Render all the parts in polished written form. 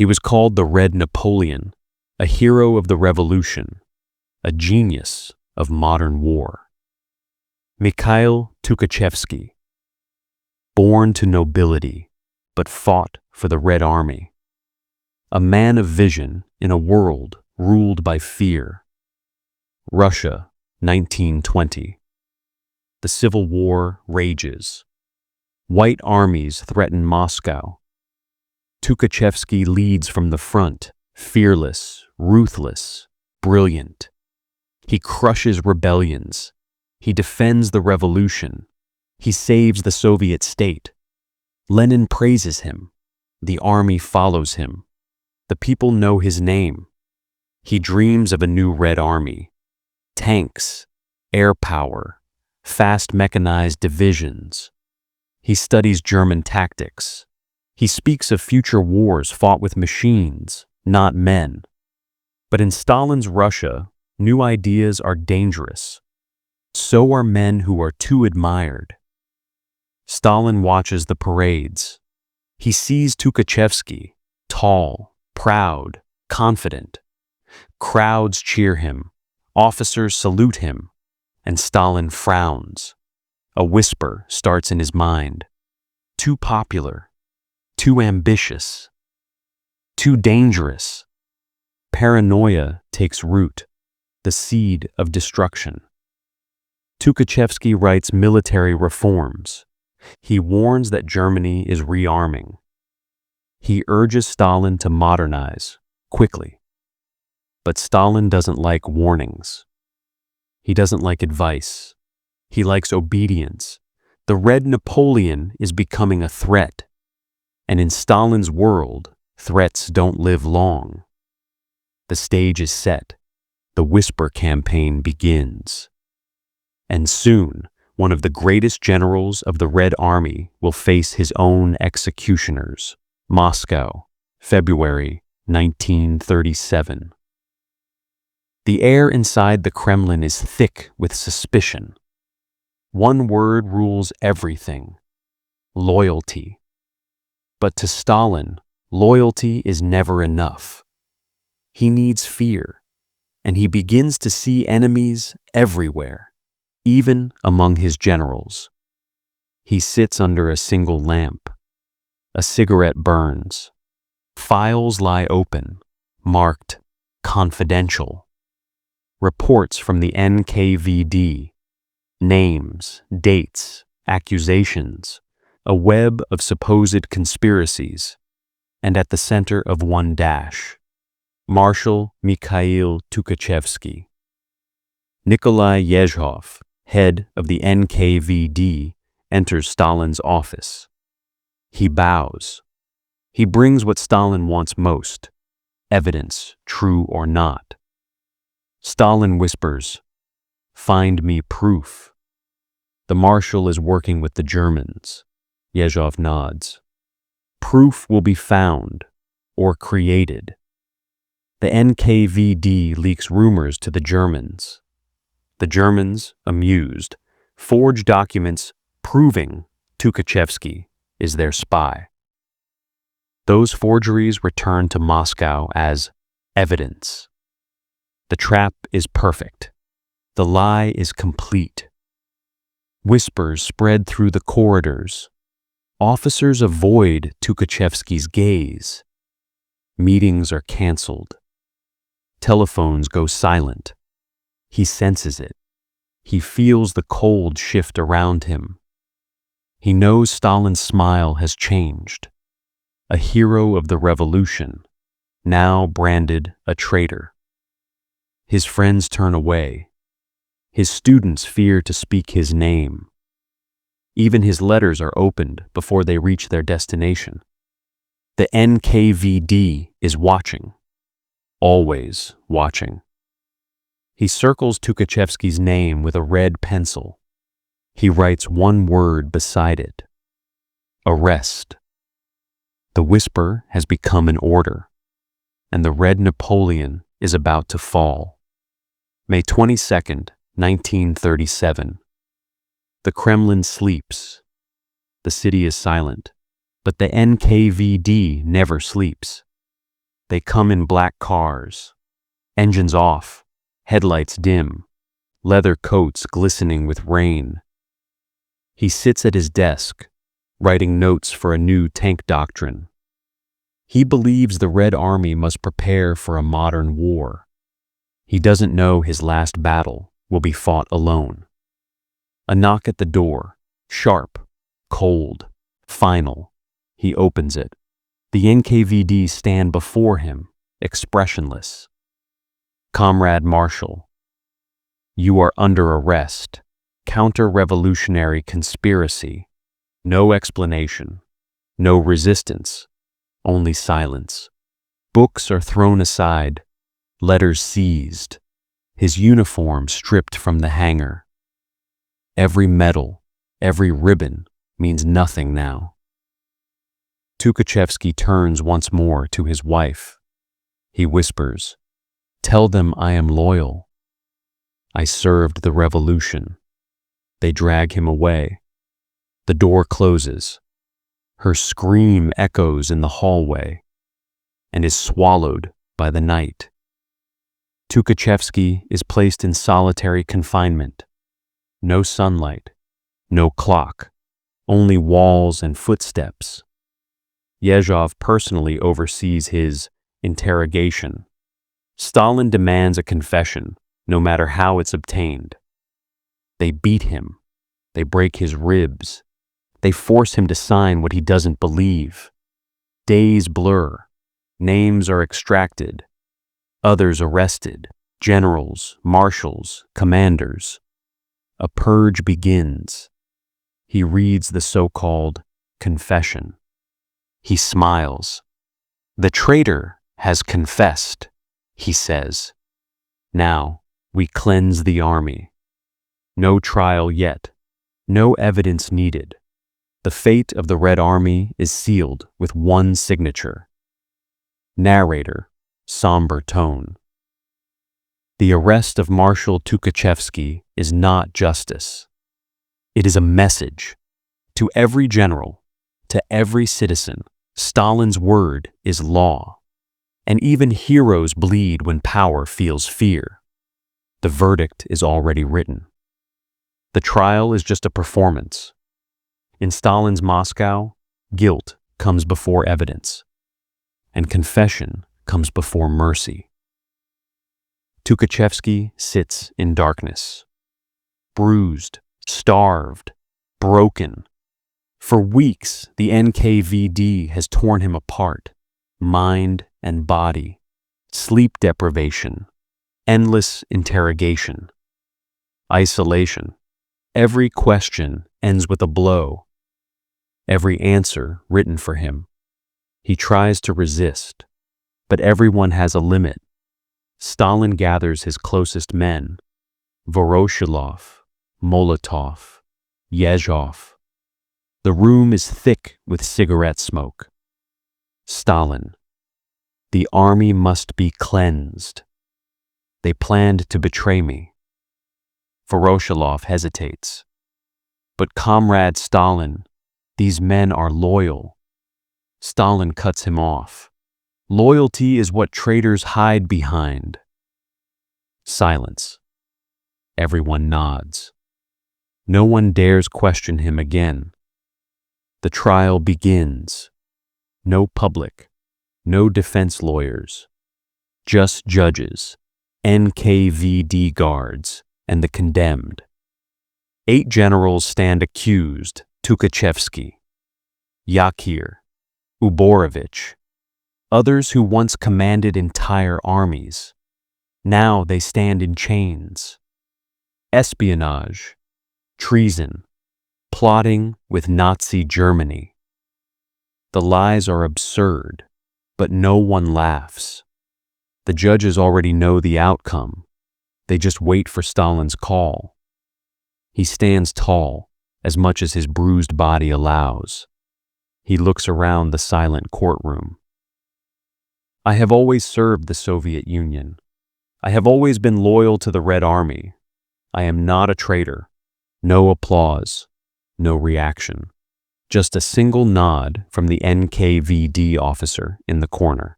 He was called the Red Napoleon, a hero of the revolution, a genius of modern war. Mikhail Tukhachevsky, born to nobility, but fought for the Red Army. A man of vision in a world ruled by fear. Russia, 1920. The Civil War rages. White armies threaten Moscow. Tukhachevsky leads from the front, fearless, ruthless, brilliant. He crushes rebellions. He defends the revolution. He saves the Soviet state. Lenin praises him. The army follows him. The people know his name. He dreams of a new Red Army. Tanks, air power, fast mechanized divisions. He studies German tactics. He speaks of future wars fought with machines, not men. But in Stalin's Russia, new ideas are dangerous. So are men who are too admired. Stalin watches the parades. He sees Tukhachevsky, tall, proud, confident. Crowds cheer him. Officers salute him. And Stalin frowns. A whisper starts in his mind. Too popular. Too ambitious. Too dangerous. Paranoia takes root, the seed of destruction. Tukhachevsky writes military reforms. He warns that Germany is rearming. He urges Stalin to modernize, quickly. But Stalin doesn't like warnings. He doesn't like advice. He likes obedience. The Red Napoleon is becoming a threat. And in Stalin's world, threats don't live long. The stage is set. The whisper campaign begins. And soon, one of the greatest generals of the Red Army will face his own executioners. Moscow, February 1937. The air inside the Kremlin is thick with suspicion. One word rules everything: loyalty. But to Stalin, loyalty is never enough. He needs fear, and he begins to see enemies everywhere, even among his generals. He sits under a single lamp. A cigarette burns. Files lie open, marked confidential. Reports from the NKVD, names, dates, accusations, a web of supposed conspiracies, and at the center of one dash, Marshal Mikhail Tukhachevsky. Nikolai Yezhov, head of the NKVD, enters Stalin's office. He bows. He brings what Stalin wants most: evidence, true or not. Stalin whispers, "Find me proof." The marshal is working with the Germans. Yezhov nods. Proof will be found or created. The NKVD leaks rumors to the Germans. The Germans, amused, forge documents proving Tukhachevsky is their spy. Those forgeries return to Moscow as evidence. The trap is perfect. The lie is complete. Whispers spread through the corridors. Officers avoid Tukhachevsky's gaze. Meetings are canceled. Telephones go silent. He senses it. He feels the cold shift around him. He knows Stalin's smile has changed. A hero of the revolution, now branded a traitor. His friends turn away. His students fear to speak his name. Even his letters are opened before they reach their destination. The NKVD is watching, always watching. He circles Tukhachevsky's name with a red pencil. He writes one word beside it: arrest. The whisper has become an order, and the Red Napoleon is about to fall. May 22nd, 1937. The Kremlin sleeps. The city is silent, but the NKVD never sleeps. They come in black cars, engines off, headlights dim, leather coats glistening with rain. He sits at his desk, writing notes for a new tank doctrine. He believes the Red Army must prepare for a modern war. He doesn't know his last battle will be fought alone. A knock at the door, sharp, cold, final. He opens it. The NKVD stand before him, expressionless. "Comrade Marshal, you are under arrest. Counter-revolutionary conspiracy. No explanation. No resistance. Only silence. Books are thrown aside. Letters seized. His uniform stripped from the hanger. Every medal, every ribbon means nothing now." Tukhachevsky turns once more to his wife. He whispers, "Tell them I am loyal. I served the revolution." They drag him away. The door closes. Her scream echoes in the hallway and is swallowed by the night. Tukhachevsky is placed in solitary confinement. No sunlight, no clock, only walls and footsteps. Yezhov personally oversees his interrogation. Stalin demands a confession, no matter how it's obtained. They beat him. They break his ribs. They force him to sign what he doesn't believe. Days blur. Names are extracted. Others arrested. Generals, marshals, commanders. A purge begins. He reads the so-called confession. He smiles. "The traitor has confessed," he says. "Now we cleanse the army." No trial yet. No evidence needed. The fate of the Red Army is sealed with one signature. Narrator, somber tone. The arrest of Marshal Tukhachevsky is not justice. It is a message. To every general, to every citizen, Stalin's word is law. And even heroes bleed when power feels fear. The verdict is already written. The trial is just a performance. In Stalin's Moscow, guilt comes before evidence, and confession comes before mercy. Tukhachevsky sits in darkness, bruised, starved, broken. For weeks, the NKVD has torn him apart, mind and body, sleep deprivation, endless interrogation, isolation. Every question ends with a blow. Every answer written for him. He tries to resist, but everyone has a limit. Stalin gathers his closest men, Voroshilov, Molotov, Yezhov. The room is thick with cigarette smoke. Stalin. The army must be cleansed. They planned to betray me. Voroshilov hesitates. But Comrade Stalin, these men are loyal. Stalin cuts him off. Loyalty is what traitors hide behind. Silence. Everyone nods. No one dares question him again. The trial begins. No public, no defense lawyers, just judges, NKVD guards, and the condemned. 8 generals stand accused: Tukhachevsky, Yakir, Uborovich, others who once commanded entire armies. Now they stand in chains. Espionage, treason, plotting with Nazi Germany. The lies are absurd, but no one laughs. The judges already know the outcome. They just wait for Stalin's call. He stands tall, as much as his bruised body allows. He looks around the silent courtroom. I have always served the Soviet Union. I have always been loyal to the Red Army. I am not a traitor. No applause. No reaction. Just a single nod from the NKVD officer in the corner.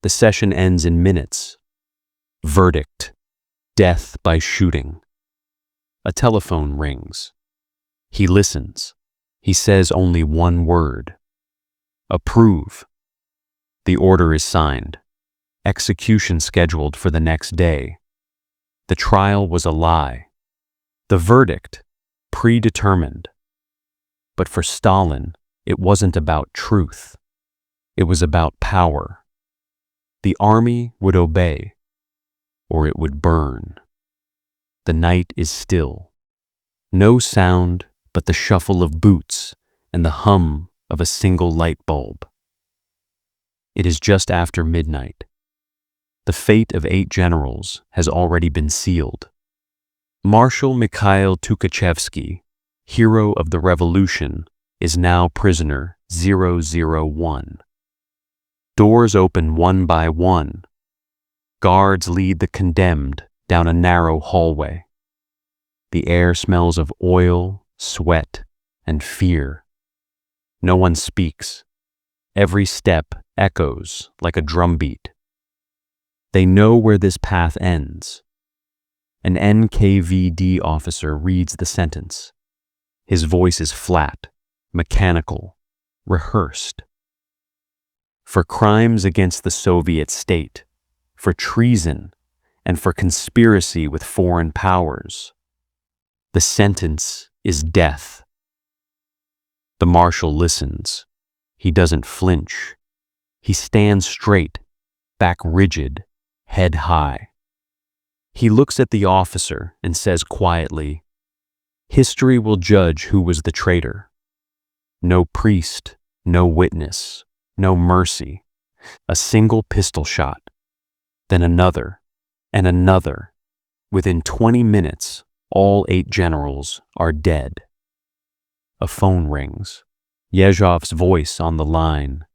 The session ends in minutes. Verdict: death by shooting. A telephone rings. He listens. He says only one word: approve. The order is signed. Execution scheduled for the next day. The trial was a lie. The verdict, predetermined. But for Stalin, it wasn't about truth. It was about power. The army would obey, or it would burn. The night is still. No sound but the shuffle of boots and the hum of a single light bulb. It is just after midnight. The fate of 8 generals has already been sealed. Marshal Mikhail Tukhachevsky, hero of the revolution, is now prisoner 001. Doors open one by one. Guards lead the condemned down a narrow hallway. The air smells of oil, sweat, and fear. No one speaks. Every step echoes like a drumbeat. They know where this path ends. An NKVD officer reads the sentence. His voice is flat, mechanical, rehearsed. For crimes against the Soviet state, for treason, and for conspiracy with foreign powers. The sentence is death. The marshal listens. He doesn't flinch. He stands straight, back rigid, head high. He looks at the officer and says quietly, "History will judge who was the traitor." No priest, no witness, no mercy. A single pistol shot, then another, and another. Within 20 minutes, all 8 generals are dead. A phone rings. Yezhov's voice on the line.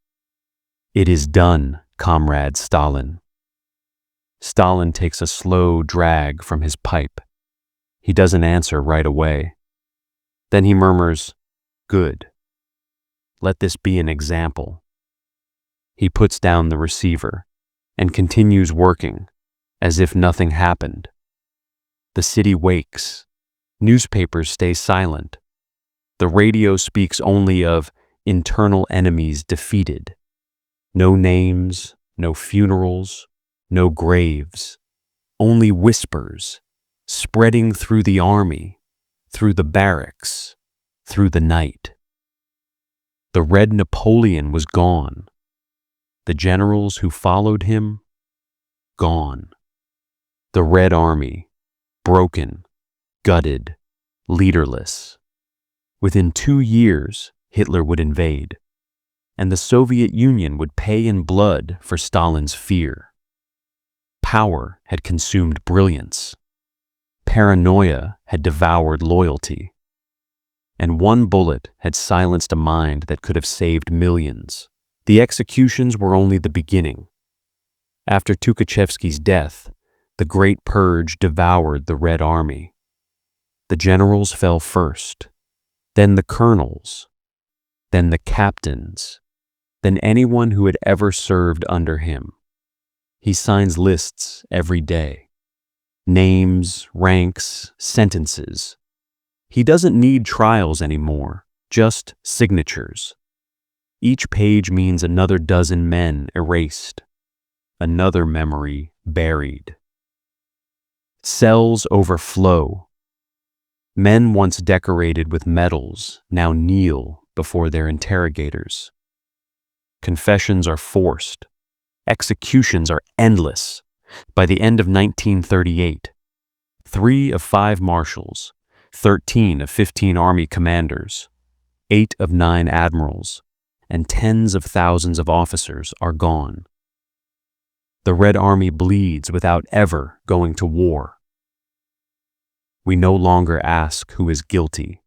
"It is done, Comrade Stalin." Stalin takes a slow drag from his pipe. He doesn't answer right away. Then he murmurs, "Good. Let this be an example." He puts down the receiver and continues working as if nothing happened. The city wakes. Newspapers stay silent. The radio speaks only of internal enemies defeated. No names, no funerals, no graves. Only whispers, spreading through the army, through the barracks, through the night. The Red Napoleon was gone. The generals who followed him, gone. The Red Army, broken, gutted, leaderless. Within 2 years, Hitler would invade, and the Soviet Union would pay in blood for Stalin's fear. Power had consumed brilliance. Paranoia had devoured loyalty. And one bullet had silenced a mind that could have saved millions. The executions were only the beginning. After Tukhachevsky's death, the Great Purge devoured the Red Army. The generals fell first, then the colonels, then the captains, then anyone who had ever served under him. He signs lists every day. Names, ranks, sentences. He doesn't need trials anymore, just signatures. Each page means another dozen men erased, another memory buried. Cells overflow. Men once decorated with medals now kneel before their interrogators. Confessions are forced. Executions are endless. By the end of 1938, 3 of 5 marshals, 13 of 15 army commanders, 8 of 9 admirals, and tens of thousands of officers are gone. The Red Army bleeds without ever going to war. We no longer ask who is guilty.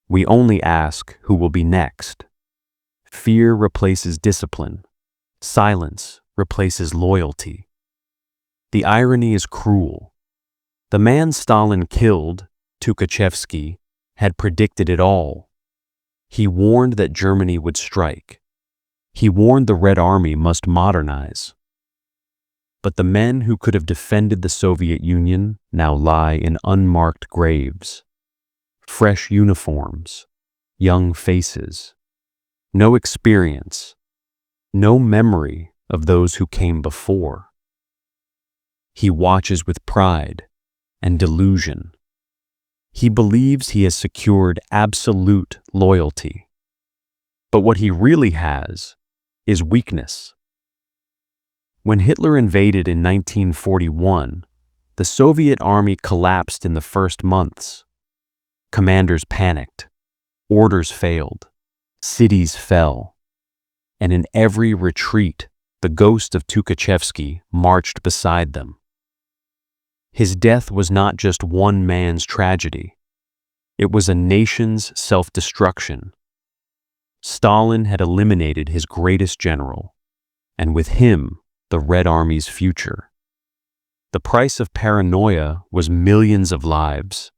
We only ask who will be next. Fear replaces discipline. Silence replaces loyalty. The irony is cruel. The man Stalin killed, Tukhachevsky, had predicted it all. He warned that Germany would strike. He warned the Red Army must modernize. But the men who could have defended the Soviet Union now lie in unmarked graves. Fresh uniforms, young faces, no experience, no memory of those who came before. He watches with pride and delusion. He believes he has secured absolute loyalty. But what he really has is weakness. When Hitler invaded in 1941, the Soviet army collapsed in the first months. Commanders panicked, orders failed, cities fell, and in every retreat, the ghost of Tukhachevsky marched beside them. His death was not just one man's tragedy. It was a nation's self-destruction. Stalin had eliminated his greatest general, and with him, the Red Army's future. The price of paranoia was millions of lives,